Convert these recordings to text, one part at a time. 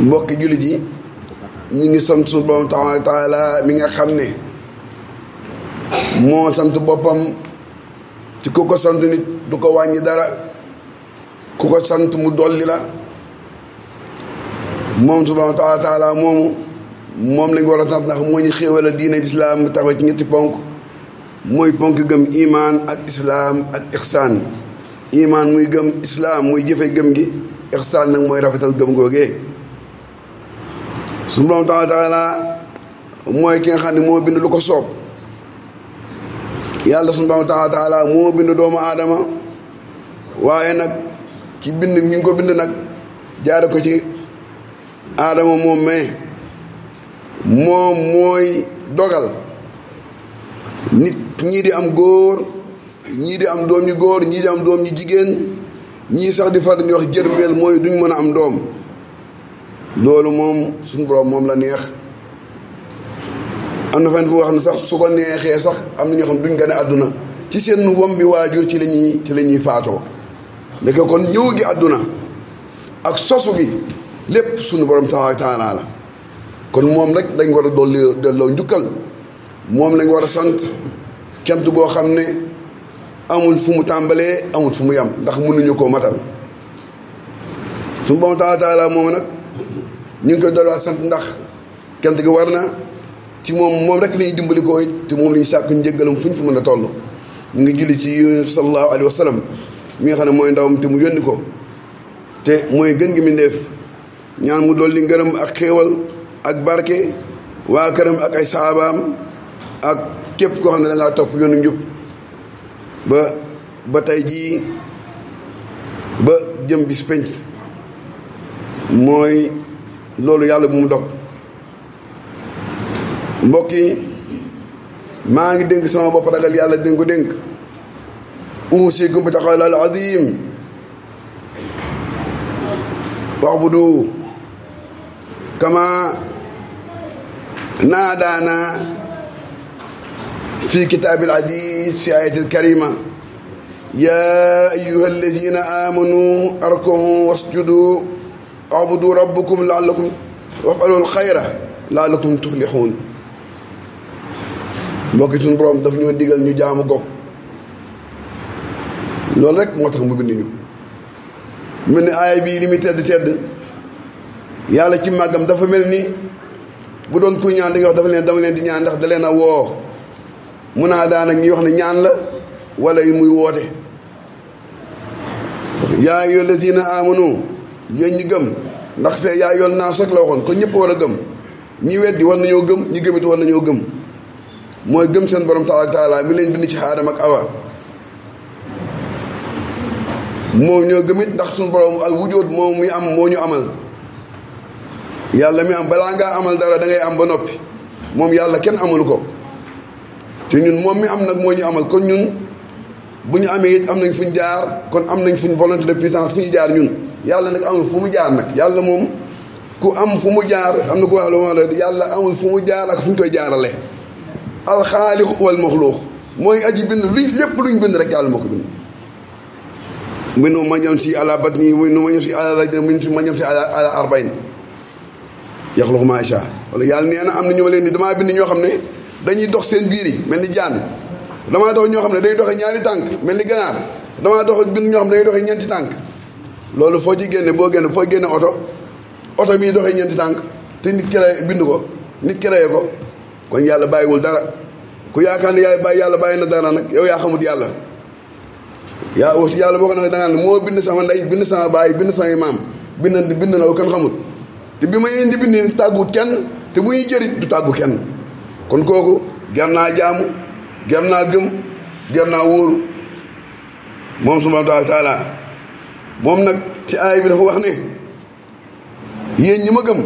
mbokki jullit yi ñu ngi sant suñu borom taala mi nga xam ne moo sant boppam ci ku ko sant nit du ko wàññi dara ku ko sant mu dolli la moom subhanahu wa taala moom lañ war a sant ndax moo ñu xéewal diine islaam nga taxaw ci ñetti ponk mooy ponk gëm imaan ak islaam ak ixsaan imaan muy gëm islaam muy jëfe gëm gi ixsaan nag mooy rafetal gëm googee subhanahu wa taala mooy ki nga xam ne moo bind lu ko soob yàlla subhanahu wa taala moo bind doomu aadama waaye nag ci bind ñu ngi ko bind nag jaare ko ci aadama moom moom mooy dogal nit ñii di am góor ñii di am doom ñu góor ñii di am doom ñu jigéen ñii sax di far di wax jërmeel mooy duñ mën a am doom loolu moom suñu borom moom la neex am na fenn fu wax ne sax su ko neexee sax am na ñoo xam duñ gane àdduna ci seen wom bi waajur ci la ñuy faatoo ndeke kon ñëw gi àdduna ak sosu gi lépp suñu borom taala la kon moom rek lañ war a delloo njukkal moom lañ war a sant kent boo xam ne amul fu mu tàmbalee amul fu mu yam ndax mënuñu koo matal suñu borom taala moom nag ñu ngi koy dolliwaat sant ndax kent gi war na ci moom rek lañuy dimbali ko te moom lañuy sàkku njëggalam fu ñu fi mën a toll ñu ngi julli ci yonent sallallahu alayhi wa sallam mi nga xam ne mooy ndawam te mu yónni ko te mooy gën gi mbindéef ñaan mu dolli ngërëm ak xéewal ak barke waa këram ak ay saabaam ak képp koo xam ne dangaa topp yoonu njub ba tey jii ba jëm bis penc mooy loolu yàlla bu mu dog mbokk yi maa ngi dénk sama bopp ragal yàlla dénk ko dénk uusiikum bi taqwallaahi al-aziim wa'budu kama naadaana fi kitaabil aziiz fi ayatil karima yaa ayyuhal laziina aamanuu arkuu wasjuduu wa'budu rabbakum la'allakum waf'alul xayra la'allakum tuflixuun mbokki suñu borom daf ñoo digal ñu jaamu ko loolu rek moo tax mu bind ñu mel ni aaya bii li muy tedd yàlla ci màggam dafa mel ni bu doon ku ñaan di nga wax dafa leen dama leen di ñaan ndax da leen a woo mun naa daan ak ñuy wax ne ñaan la wala muy woote yaa ayyuhal laziina aamanu yéen ñi gëm ndax fee yaa yoon naa rek la waxoon kon ñëpp war a gëm ñi weddi war nañoo gëm ñi gëmit war nañoo gëm mooy gëm seen borom taala mi leen bind ci Aadama ak Awa moom ñoo gëmit ndax suñu borom al wujud moom muy am moo ñu amal yàlla mi am balaa ngaa amal dara da ngay am ba noppi moom yàlla kenn amalu ko te ñun moom mi am nag moo ñu amal kon ñun bu ñu amee it am nañ fu ñu jaar kon am nañ fu ñu volonté de puissance fu ñu jaar ñun yàlla nag amul fu mu jaar nag yàlla moom ku am fu mu jaar am na ko wax la yàlla amul fu mu jaar ak fu ñu koy jaarale alxaaliqu wal maxluuq mooy aji bind lépp luñ bind rek yàlla moo ko bind minu ma ñam si ala batni minu ma ñam si ala rajul minu ma ñam si ala arbain yaxluqu maa yashaa wala yàlla nee na am na ñu ma leen ni damaa bind ñoo xam ne dañuy dox seen biir yi mel ni jaan damaa dox ñoo xam ne day doxee ñaari tànk mel ni ganaar damaa dox bind ñoo xam ne day doxee ñeenti tànk loolu foo ci génne boo génne foo génne oto mii doxee ñeenti tànk te nit créé bind ko nit créé ko kon yàlla bàyyiwul dara ku yaakaar ne yàlla bàyyi na dara nag yow yaa xamut yàlla yàlla boo ko nag dangaa ne moo bind sama ndey bind sama baay bind samay maam bind na ko kenn xamut te bi may indi bind tàggut kenn te bu ñuy jëriñ du tàggu kenn kon kooku jar naa jaamu jar naa gëm jar naa wóoru moom subhaanahu wa taala moom nag ci aay bi dafa wax ne yéen ñi ma gëm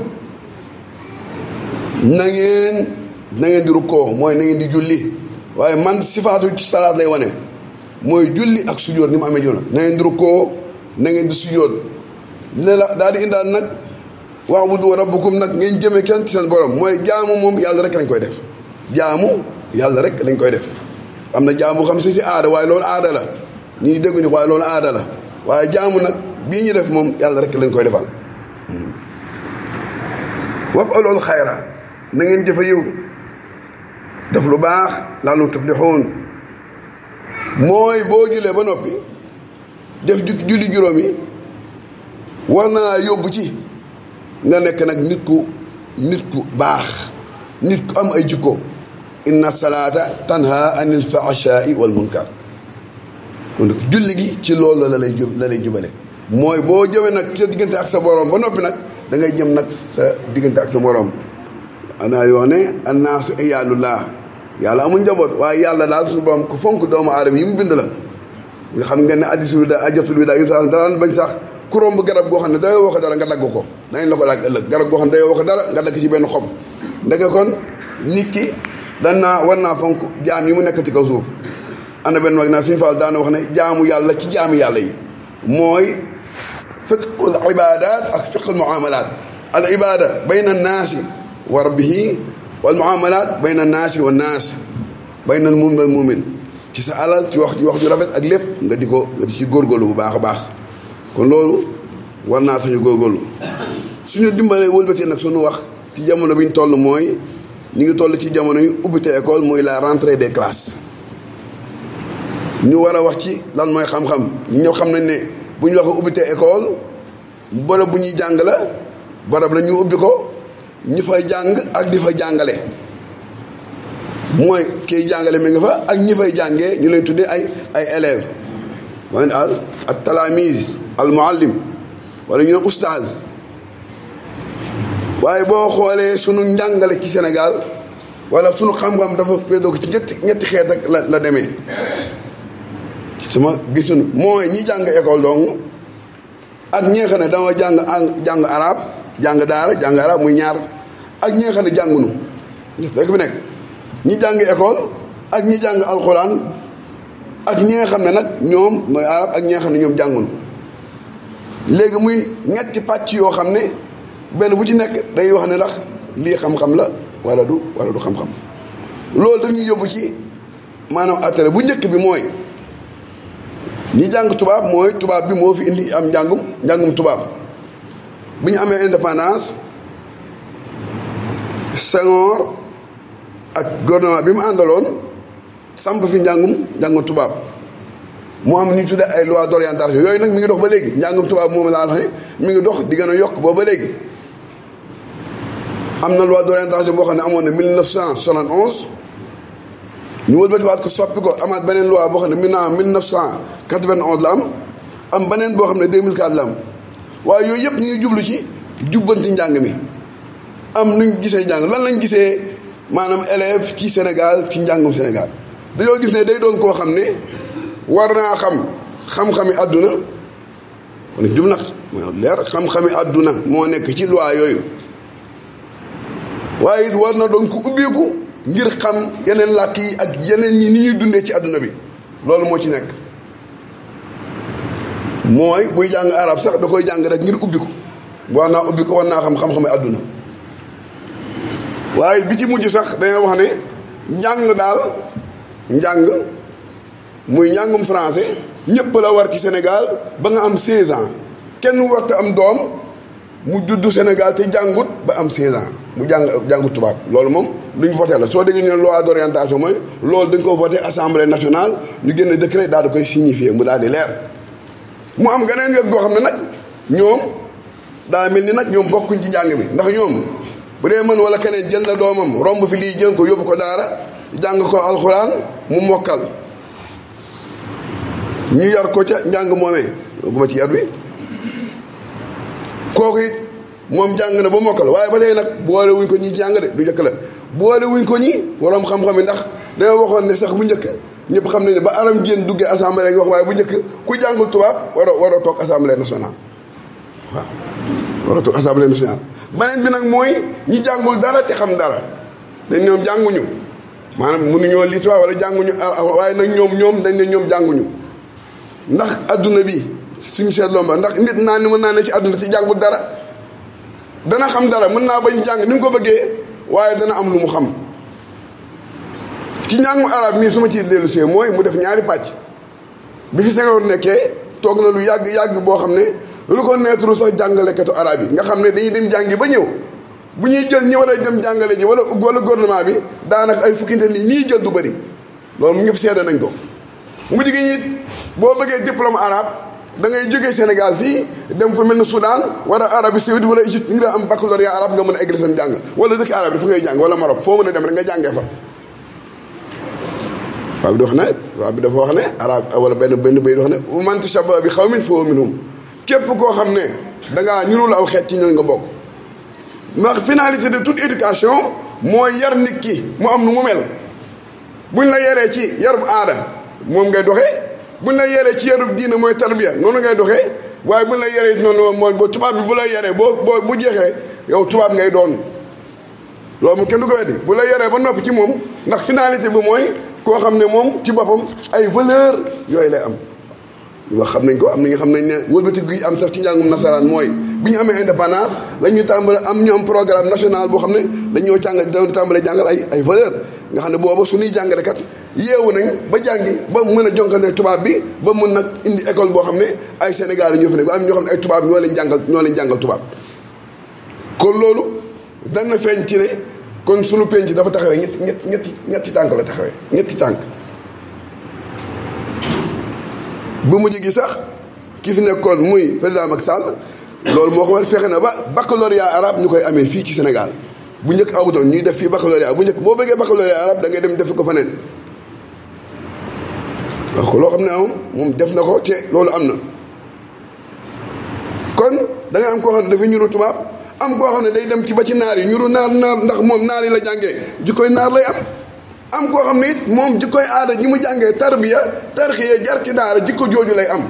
na ngeen di rukkoo mooy na ngeen di julli waaye man sifaatu ci salaat lay wane mooy julli ak sujjóot ni mu amee joona na ngeen di rukkoo na ngeen di sujjóot ne la daal di indaal nag wa'budu rabbakum nag ngeen jëmee kenn ci seen borom mooy jaamu moom yàlla rek lañ koy def jaamu yàlla rek lañ koy def am na jaamu xam si aada waaye loolu aada la ñuy dégguñu waaye loolu aada la waaye jaamu nag bii ñu def moom yàlla rek lañ koy defal waf'alul xayra na ngeen jëfa yiw def lu baax la'allakum tuflixuun mooy boo julee ba noppi def julli juróom yi war na laa yóbbu ci nga nekk nag nit ku baax nit ku am ay jikko inna salaata tanha anil fahshaai wal munkar kon julli gi ci loolu la lay jubale mooy boo jëmee nag sa diggante ak sa borom ba noppi nag da ngay jëm nag sa diggante ak sa borom ana yoo ne annaasu iyaalullah yàlla amul njaboot waaye yàlla daal suñu borom ku fonk doomu aadama yi mu bind la nga xam ngeen ne addis wi da ajatul wi daa yu daan bañ sax ku romb garab goo xam ne dayoo wax dara nga dagg ko dañ la ko laaj ëllëg garab goo xam ne dayoo wax dara nga dagg ci benn xob ndeke kon nit ki war naa fonk jaam yi mu nekk ci kaw suuf ana benn mag naa suñu faal daana wax ne jaamu yàlla ci jaamu yàlla yi mooy fiqhul ibadat ak fiqhul muamalat al ibada bayna annaasi wa rabbihi wal muamalat bayna annaasi wa naas bayna al mu'min wal mu'min ci sa alal ci wax ju rafet ak lépp nga di ci góorgóorlu bu baax a baax kon loolu war naa tax ñu góorgóorlu suñu dimbalee wëlbatee nag suñu wax ci jamono bi ñu toll mooy ñu ngi toll ci jamono yu ubbite école mooy la rentrée des classes ñu war a wax ci lan mooy xam-xam ñu ñëw xam nañ ne bu ñu wax ubbite école barab bu ñuy jàng la barab la ñu ubbi ko ñi fay jàng ak di fa jàngale mooy kiy jàngale mi nga fa ak ñi fay jàngee ñu leen tuddee ay élèves mooy al talamise al muallim wala ñu ne oustaz waaye boo xoolee sunu njàngale ci Sénégal wala sunu xam-xam dafa féetoo ko ci ñetti xeet ak la demee sama gisuñu mooy ñi jàng école dong ak ñi nga xam ne dama jàng arab jàng daara jàng arab muy ñaar ak ñi nga xam ne jàngunu rek fi nekk ñi jàng école ak ñi jàng alxuraan ak ñi nga xam ne nag ñoom mooy arab ak ñi nga xam ne ñoom jàngunu léegi muy ñetti pàcc yoo xam ne benn bu ci nekk day wax ne ndax lii xam-xam la wala du xam-xam loolu dañuy yóbbu ci maanaam attale bu njëkk bi mooy ñi jàng tubaab mooy tubaab bi moo fi indi am njàngum tubaab bi ñu amee indépendance Senghor ak gouvernement bi mu àndaloon samp fi njàngum tubaab mu am ñu tuddee ay loi d'orientation yooyu nag mi ngi dox ba léegi njàngum tubaab moom laa wax mi ngi dox di gën a yokk boobu ba léegi am na loi d'orientation boo xam ne amoon na 1971 ñu wëlbatiwaat ko soppi ko amaat beneen loi boo xam ne 1991 la am beneen boo xam ne 2004 la am waaye yooyu yëpp ñu ngi jublu ci jubbanti njàng mi am nuñ gisee njàng lan lañ gisee maanaam élève ci Sénégal ci njàngum Sénégal dañoo gis ne day doon koo xam ne war naa xam-xami àdduna kon jub nag leer xam-xami àdduna moo nekk ci loi yooyu waaye it war na doon ko ubbeeku ngir xam yeneen làkk yi ak yeneen ñi ni ñuy dundee ci àdduna bi loolu moo ci nekk mooy buy jàng arab sax da koy jàng rek ngir ubbi ko war naa ubbi ko war naa xam-xami àdduna waaye bi ci mujj sax dañoo wax ne njàng muy njàngum français ñëpp la war ci Sénégal ba nga am 16 ans kenn warta am doom mu juddu Sénégal te jàngut ba am 16 ans mu jàngut tubaab loolu moom lu ñu voté la soo déggee ñu ne loi d'orientation mooy loolu dañ ko voté assemblée nationale ñu génne décret daal di koy signifié mu daal di leer mu am geneen wet goo xam ne nag ñoom daa mel ni nag ñoom bokkuñ ci njàng mi ndax ñoom bu dee mën wala keneen jël na doomam romb fi lii jël ko yóbbu ko daara jàng ko alxuraan mu mokkal ñu yar ko ca njàng moomee bu ma ci yar bi kooku it moom jàng na ba mokkal waaye ba tey nag boole wuñ ko ñi jàng de du njëkk la boole wuñ ko ñi waroom xam-xam yi ndax dañoo waxoon ne sax bu njëkk ñëpp xam nañ ne ba aram jéen duggee assemblée rek wax waaye bu njëkk ku jàngul tubaab waroo toog assemblée nationale waaw waroo toog assemblée nationale beneen bi nag mooy ñi jàngul dara te xam dara dañ ñoom jànguñu maanaam mënuñoo lii tubaab wala jànguñu waaye nag ñoom dañ ne ñoom jànguñu ndax adduna bi suñu seetloo ba ndax nit naa ni mën naa ne ci adduna ci jàngul dara dana xam dara mën naa bañ jàng ni mu ko bëggee waaye dana am lu mu xam ci njàngu arab mii su ma ciy dellu see mooy mu def ñaari pàcc bi fi Senghor nekkee toog na lu yàgg boo xam ne reconnaître sax jàngalekatu arab yi nga xam ne dañuy dem jàngi ba ñëw bu ñuy jël ñi war a dem jàngale ji wala gouvernement bi daanaka ay fukkinte nii jël du bëri loolu mu ñëpp seede nañ ko. mu jigéen ñi boo bëggee diplôme arabe da ngay jógee Sénégal fii dem fa mel ne Soudan wala Arabie Saoudite wala Égypte ñu ngi am baccalauréat arabe nga mën a eggali seen jàng wala dëkk arabe dafa ngay jàng wala Maroc foo mën a dem rek nga jàngee fa. waaw bi dafa wax ne arab wala benn bay wax ne man tashabbaha bi qawmin fa huwa minhum képp koo xam ne dangaa ñurul aw xeet ci ñun nga bokk. ndax finalité de toute éducation mooy yar nit ki mu am nu mu mel buñ la yaree ci yarub aada moom ngay doxee buñ la yaree ci yarub diina mooy tarbiya noonu ngay doxee waaye buñ la yaree noonu mooy ba tubaab bi bu la yaree bu jeexee yow tubaab ngay doon loolu mu kenn du ko weddi bu la yaree ba noppi ci moom ndax finalité bi mooy koo xam ne moom ci boppam ay valeur yooyu lay am wax xam nañ ko am na nga xam nañ ne wëlbati gi am sax ci njàngum nasaraan mooy bi ñu amee indépendance la ñu tàmbale am ñu am programme national boo xam ne dañoo tàmbale jàngal ay valeur nga xam ne booba suñuy jàngalekat yeewu nañ ba jàngi ba mën a jonkante tubaab bi ba mën nag indi école boo xam ne ay Sénégal ñoo fi ne ba am ñoo xam ne ay tubaab ñoo leen jàngal tubaab kon loolu dana feeñ ci ne kon suñu penc dafa taxawee ñetti tànk la taxawee ñetti tànk bu mujj gi sax ki fi nekkoon muy président Macky Sall loolu moo ko war fexe na ba baccalauréat arabe ñu koy amee fii ci Sénégal bu njëkk amutoon ñuy def fii baccalauréat bu njëkk boo bëggee baccalauréat arabe da ngay dem def ko feneen wax ko loo xam ne moom def na ko te loolu am na kon da ngay am koo xam ne dafa ñuru tubaab am koo xam ne day dem ci ba ci naar yi ñuru naar ndax moom naar yi la jàngee jikkoy naar lay am koo xam ne it moom jikkoy aada ñi mu jàngee tarxiya jar ci daara jikko jooju lay am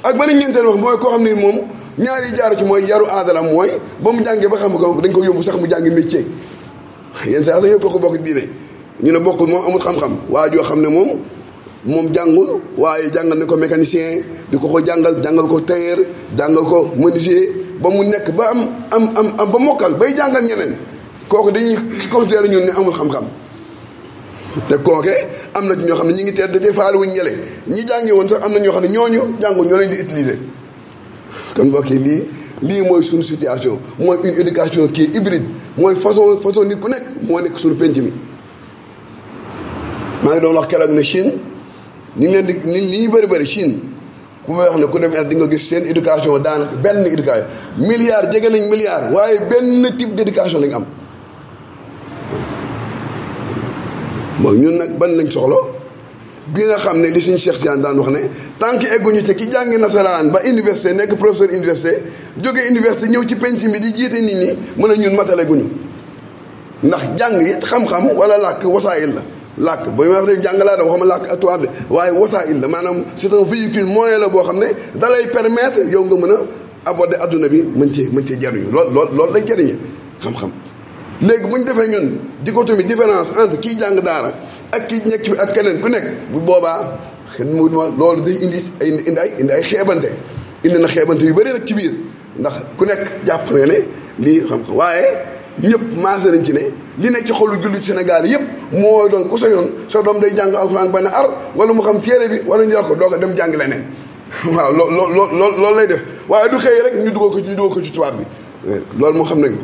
ak bari ñeenteel wax mooy koo xam ne moom ñaari jaaru ci mooy yaru aada la mooy ba mu jàngee ba xam ko dañ ko yóbbu sax mu jàngi métier yenn saa dañoo bokk diine ñu ne bokkul moom amul xam-xam waa joo xam ne moom jàngul waaye jàngal ne ko mécanicien di ko jàngal ko tailleur jàngal ko menuisier ba mu nekk ba am ba mokkal bay jàngal ñeneen kooku dañuy considérer ñun ne amul xam-xam te kooke am na ñoo xam ne ñi ngi tedd te faale wuñ ñele ñi jàngee woon sax am na ñoo xam ne ñooñu jàngul ñoo leen di utiliser kon mbokk yi lii mooy suñu situation mooy une éducation qui est hybride mooy façon nit ku nekk moo nekk suñu penc mi maa ngi doon wax keroog ne Chine ñu ngi leen di li ñu bëri Chine ku may wax ne ku dem di nga gis seen éducation daanaka benn éducation milliard jege nañ milliard waaye benn type d' éducation lañ am mooy ñun nag ban lañ soxla bi nga xam ne li suñu Cheikh Tidiane daan wax ne tant que egguñu te ki jàngi nasaraan ba université nekk professeur université jógee université ñëw ci penc mi di jiite nit ñi mën a ñun matale guñu ndax jàng it xam-xam wala làkk wasaayil la làkk ba wax de jàng laa da waxuma làkk ak tubaab de waaye wasaayil la maanaam c'est un véhicule moyen la boo xam ne da lay permettre yow nga mën a aborder adduna bi mën cee jariñu loolu lay jariñe xam-xam léegi bu ñu defee ñun dichotomie différence entre kiy jàng daara ak kii nekk bi ak keneen ku nekk bu boobaa loolu day indi ay xeebante indi na xeebante yu bëri nag ci biir ndax ku nekk jàpp nga ne lii xam-xam waaye ñëpp maase nañ ci ne li nekk ci xolu jullit Sénégal yëpp moo doon ku sa yoon sa doom day jàng alxuraan ba ne ar wala mu xam téere bi wala ñu yor ko doog a dem jàng leneen waaw loolu lay def waaye du xëy rek ñu dugal ko ci tubaab bi loolu moo xam nañ ko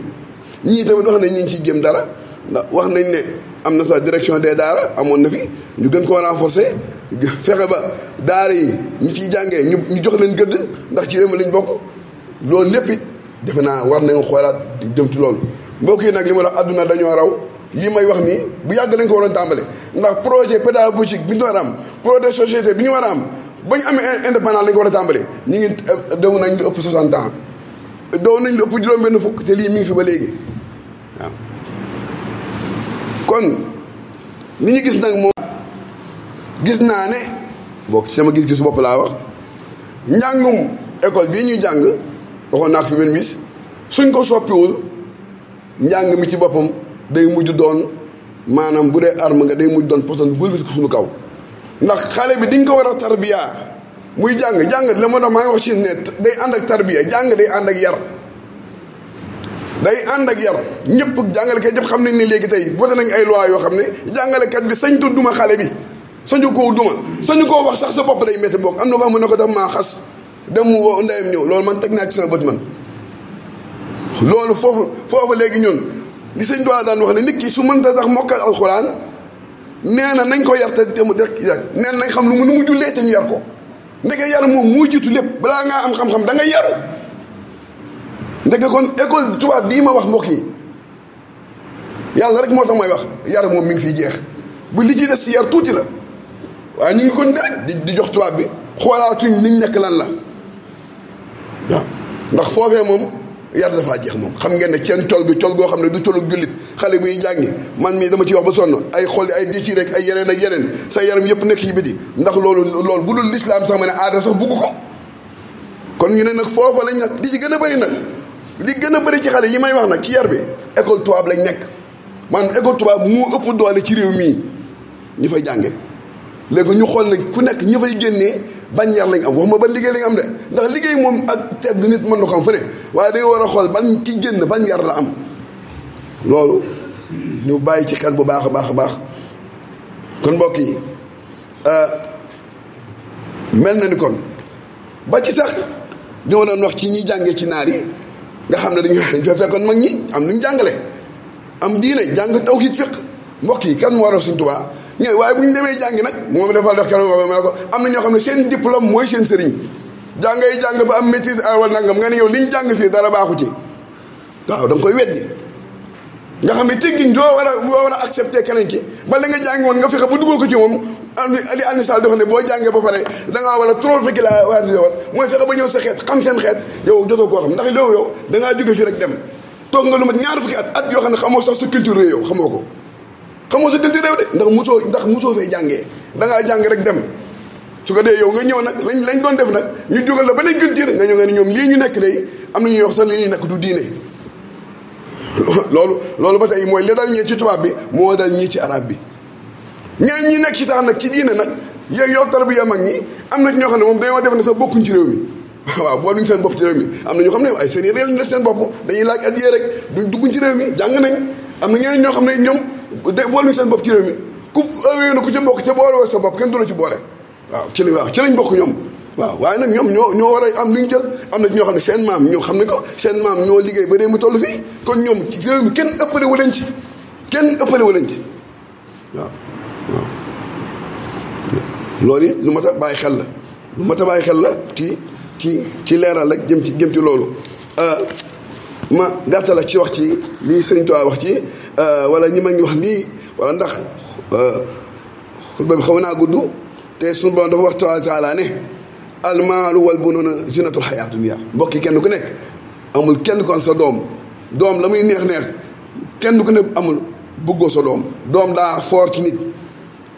ñii tamit wax nañ ñu ngi ciy jëm dara ndax wax nañ ne am na sax direction des daara amoon na fi ñu gën koo renforcer fexe ba daara yi ñu ciy jàngee ñu jox leen gëdd ndax ci réew mi lañ bokk loolu lépp it defe naa war nañu xoolaat jëm ci loolu mbokk yi nag li ma wax adduna dañoo raw lii may wax nii bu yàgg lañ ko waroon tàmbale ndax projet pédagogique bi ñu war a am projet société bi ñu war a am ba ñu amee indépendance lañ ko war a tàmbale ñu ngi dew nañ lu ëpp 60 ans doo nañ lu ëpp juróom-benn fukk te lii mi ngi fi ba léegi waaw kon li ñu gis nag moom gis naa ne bokk ci sama gis-gisu bopp laa wax njàngum école bii ñuy jàng waxoon naa ko fi benn bis suñ ko soppiwul njàng mi ci boppam day mujj doon maanaam bu dee arme nga day mujj doon poson vulbit ko suñu kaw ndax xale bi diñ ko war a tarbiya muy jàng la moo tax maa ngi wax ci ne day ànd ak tarbiya jàng day ànd ak yar day ànd ak yar ñëpp jàngalekat yëpp xam nañ ne léegi tey voté nañ ay loi yoo xam ne jàngalekat bi sañ tu duma xale bi sañu koo duma sañu koo wax sax sa bopp day métti boog am na ko xam ne ko daf maa xas dem mu woo ndeyam ñëw loolu man teg naa ci sama bët man. loolu foofu léegi ñun li sëñ Tuubaa daan wax ne nit ki su mënta sax mokkal alxuraan nee na nañ ko yar te mu def yar nee na nañ xam nu mu jullee te ñu yar ko ndeke yar moom moo jiitu lépp balaa ngaa am xam-xam da ngay yaru ndeke kon école tubaab bii ma wax mbokk yi yàlla rek moo tax may wax yar moom mi ngi fiy jeex bu li ci des si yar tuuti la waaye ñu ngi kon rek di jox tubaab bi xoolaatuñ liñ nekk lan la waaw ndax foofee moom yar dafaa jeex moom xam ngeen ne seen col goo xam ne du colu jullit xale buy jàngi man mii dama ci wax ba sonn ay xol ay déci rek ay yeneen ak yeneen sa yaram yëpp nekk ci biti ndax loolu bu dul lislaam sax ma ne aada sax bugg ko kon ñu ne nag foofa lañ nag li ci gën a bëri nag li gën a bëri ci xale yi may wax nag ci yar bi école tubaab lañ nekk man école tubaab moo ëpp doole ci réew mii ñu fay jànge léegi ñu xool nag fu nekk ñu fay génnee bañ yar lañ am wax ma ban liggéey lañ am de ndax liggéey moom ak tedd nit mën na ko am fële waaye dañu war a xool ban ki génn ban yar la am loolu ñu bàyyi ci xel bu baax a baax a baax kon mbokk yi mel na ni kon ba ci sax ñoo doon wax ci ñi jàngee ci naar yi nga xam ne dañu fa fekkoon mag ñi am nu ñu jàngale am diine jàng tawhiid fiq mbokk yi kan moo war a Sëñ Tuubaa ñooy waaye bu ñu demee jàngi nag moom dafa def kenn ma ko am na ñoo xam ne seen diplôme mooy seen sëriñ jàngay jàng ba am maîtrise wala nangam nga ne yow li ñu jàng fii dara baaxu ci waaw da nga koy weddi nga xam ne teggin joo war a accepté keneen ki ba la nga jàng woon nga fexe ba duggoo ko ci moom li almisal dafa ne boo jàngee ba pare da ngaa war a trop fekki laa war mooy fexe ba ñëw sa xeet xam seen xeet yow jotoo koo xam ndax loolu yow da ngaa jóge fii rek dem toog nga lu mat ñaar fukki at yoo xam ne xamoo sax sa culture yow xamoo ko xamoo sa culture réew de ndax musoo fee jàngee da ngaa jàng rek dem su ko dee yow nga ñëw nag lañ doon def nag ñu jógal la beneen culture nga ñëw nga ne ñoom lii ñu nekk day am na ñuy wax sax lii ñu nekk du diine loolu ba tey mooy li dal ñee ci tubaab bi moo dal ñii ci arab bi ñeen ñi nekk ci sax nag ci diine nag yow tarbiya mag ñi am na ci ñoo xam ne moom dañoo def ne sax bokkuñ ci réew mi waaw booluñ seen bopp ci réew mi am na ñoo xam ne ay seen réew ñu def seen bopp dañuy laaj at yee rek duñ dugguñ ci réew mi jàng nañ am na ñeneen ñoo xam ne ñoom booluñ seen bopp ci réew mi ku awee na ku ci bokk ca boole sa bopp kenn du la ci boole waaw ci lañ bokk ñoom waaw waaye nag ñoom ñoo war a am lu ñu jël am na ñoo xam ne seen maam ñoo xam ne ko seen maam ñoo liggéey ba réew mi toll fii kon ñoom ci réew mi kenn ëppale wu leen ci waaw loolu it lu mat a bàyyi xel la ci leeral rek jëm ci loolu ma gàttal ci wax ci lii Sëriñ Tuubaa wax ci wala ñi ma ngi wax lii wala ndax xutba bi xaw naa gudd te suñu borom dafa wax taala ne almaalu wal bunuuna zinatul xayaat dunya mbokki kenn ku nekk amul kenn kon sa doom la muy neex kenn ku ne amul bëggoo sa doom daa foor ci nit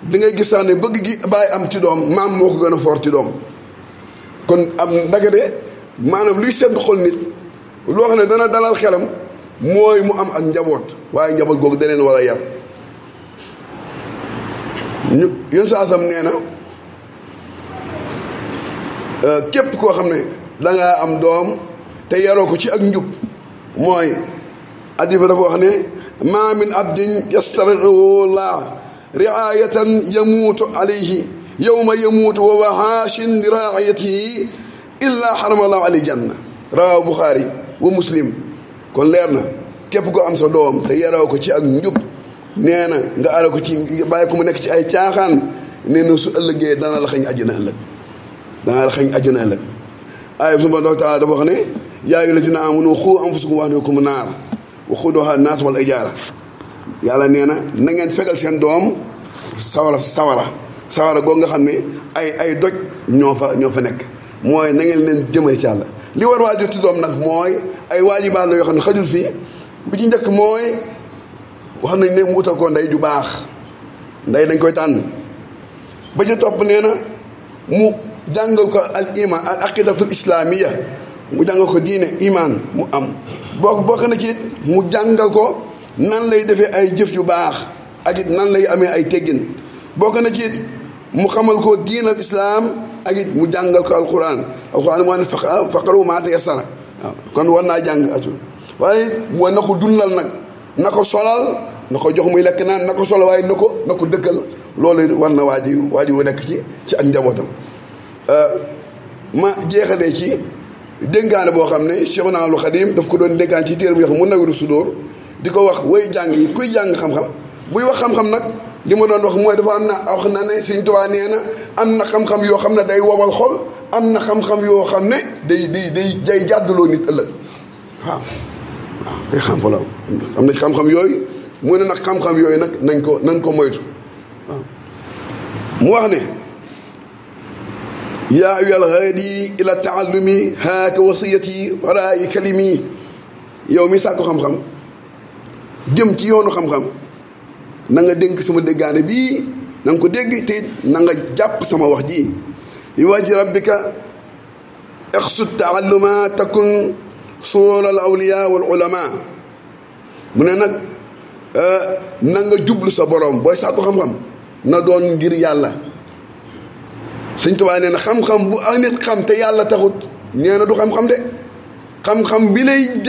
di ngay gis sax ne bëgg gi bàyyi am ci doom maam moo ko gën a foor ci doom kon am ndagade maanaam luy sedd xol nit loo xam ne dana dalal xelam mooy mu am ak njaboot waaye njaboot googu daneen war a yar yén saa sam nee na képp koo xam ne dangaa am doom te yaroo ko ci ak njub mooy addifa dafa wax ne ma min abdin yastariu llah riayatan yamuutu alayhi yowma yamuutu wa wahaashin li raayatihi illa xarama allahu alayhi janna rawahu Buxaari wa Muslim kon leer na képp ko am sa doom te yaroo ko ci ak njub nee na nga ara ko ci bàyyi ko mu nekk ci ay caaxaan nee na su ëllëgee dana la xañ àjjana ëllëg aaya bi subhaanahu wa taala dafa wax ne yaa ayyuhal laziina aamanu quu anfusakum wa ahliikum naar waquuduhaa naas wal hijaara yàlla nee na na ngeen fegal seen doom sawara googu nga xam ne ay doj ñoo fa nekk mooy na ngeen leen jëmale ci yàlla li war waajur ci doom nag mooy ay waajibaat la yoo xam ne xajul fii bi ci njëkk mooy wax nañ ne mu utal ko ndey ju baax ndey dañ koy tànn ba ci topp nee na mu jàngal ko al iman al aqidatul islamiya mu jàngal ko diine iman mu am bokk na ci mu jàngal ko nan lay defee ay jëf yu baax ak it nan lay amee ay teggin bokk na ci it mu xamal ko diinal islaam ak it mu jàngal ko alquran moo ne faqaru maa tayassara waaw kon war naa jàng atul waaye mooy na ko dundal nag na ko solal na ko jox muy lekk naan na ko solal waaye na ko dëkkal loolu war na waajur wu nekk ci ak njabootam ma jeexalee ci dénkaane boo xam ne Cheikhuna al Khadim daf ko doon dénkaan ci téere bu yox mu Nawiru Sudóor di ko wax way jàng yi kuy jàng xam-xam buy wax xam-xam nag li ma doon wax mooy dafa am na wax na ne Sëñ Tuubaa nee na am na xam-xam yoo xam ne day wowal xol am na xam-xam yoo xam ne day jàddaloo nit ëllëg waaw ay xam-xam la am na xam-xam yooyu mu ne nag xam-xam yooyu nag nañ ko moytu waaw mu wax ne yaa ayyuhal haadi ila taallumi haaka wasiyati waraayi kalimi yow mi sàkku xam-xam jëm ci yoonu xam-xam na nga dénk sama déggaane bii na nga ko dégg te na nga jàpp sama wax ji yi wajhi rabbika ixsud taalluma takun surul al awliya wal ulama mu ne nag na nga jublu sa borom booy sàkku xam-xam na doon ngir yàlla Sëñ Tuubaa nee na xam-xam bu nit xam te yàlla taxut nee na du xam-xam de xam-xam bi lay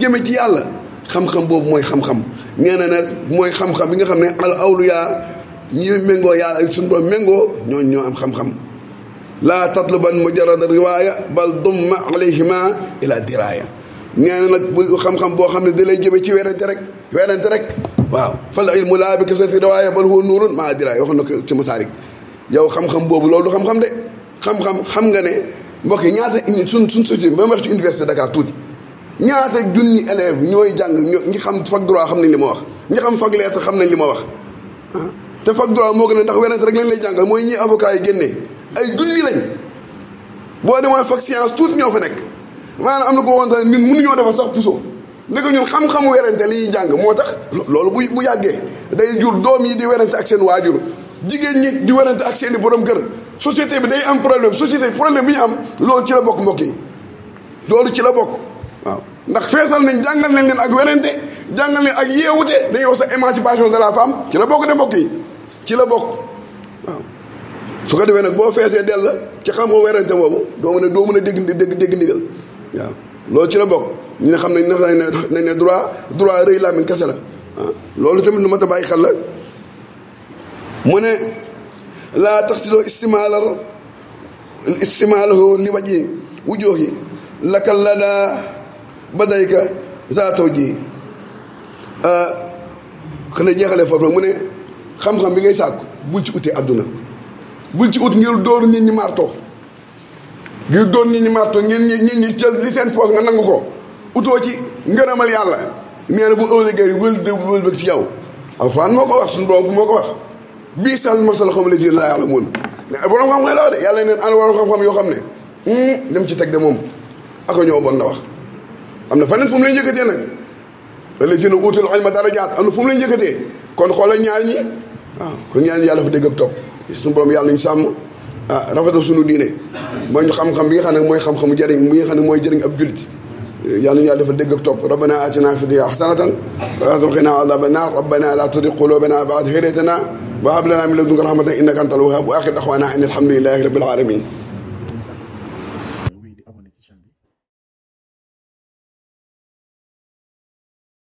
jëme ci yàlla xam-xam boobu mooy xam-xam nee na nag mooy xam-xam bi nga xam ne al awliya ñi méngoo yàlla suñu borom méngoo ñoo am xam-xam laa tatluban mujarrada riwaaya bal dumma alayhima ila diraya nee na nag bu xam-xam boo xam ne da lay jëme ci werante rek waaw fal ilmu laa bi kasrati riwaaya bal huwa nuurun maa diraya waxoon na ko ci Masaarik yow xam-xam boobu loolu du xam-xam de xam nga ne mbokk yi ñaata suñ société ba ma wax ci université Dakar tuuti ñaata junni élèves ñooy jàng ñi xam fac droit xam nañ li ma wax ñi xam fac lettre xam nañ li ma wax te fac droit moo gën a ndax werante rek lañ lay jàngal mooy ñi avocat yi génnee ay junni lañ boo demoon fac science tuuti ñoo fa nekk maanaam am na ko waxoon ñun mënuñoo defar sax puso ne ko ñun xam-xamu werante li ñuy jàng moo tax loolu bu yàggee day jur doom yi di werante ak seen waajur jigéen ñi di werante ak seen i borom kër société bi day am problème société bi problème bi ñu am loolu ci la bokk mbokk yi loolu ci la bokk waaw ndax feesal nañ jàngal nañ leen ak werante jàngal leen ak yeewute dañuy wax sa émancipation de la femme ci la bokk de mbokk yi ci la bokk waaw su ko defee nag boo feesee dell ci xam-xam werante boobu doo mën a dégg ndigal waaw loolu ci la bokk ñu ne xam nañ ne droit rëy làmmiñ kese la waaw loolu tamit lu mat a bàyyi xel la mu ne laa taxsiloo istimaalahu li waji wujoohi lakal la daa badayka zaataw ji xanaa jeexalee foofu nag mu ne xam-xam bi ngay sàkku bul ci utee adduna bul ci ut ngir dóor nit ñi marto ngir dóor nit ñi marto ngeen nit ñi jël li seen poos nga nangu ko utoo ci ngërëmal yàlla nee na bu ëllëgee wël ci yow alxuraan moo ko wax suñu borom moo ko wax bii sal masal xam la ji laa yàlla mun borom xam-xam la wax de yàlla neen ana borom xam-xam yoo xam ne dem ci teg de moom ako ñoo bon la wax am na feneen fu mu lay njëkkatee nag allazina uutul ilma darajaat am na fu mu lay njëkkatee kon xoolal ñaar ñi waaw kon ñaar ñi yàlla fa dégg ab topp suñu borom yàlla ñu sàmm rafetal suñu diine mooy ñu xam-xam bi nga xam ne mooy xam-xamu jëriñ bi nga xam ne mooy jëriñ ab jullit yàlla ñu yàlla dafa dégg ak topp rabbana atina fi dunya hasanatan wa qina adhaban nar rabbana la tuzigh qulubana ba'da idh hadaytana wa hab lana min ladunka rahmatan innaka antal wahhab wa akhir da'wana anil hamdulillahi rabbil alamin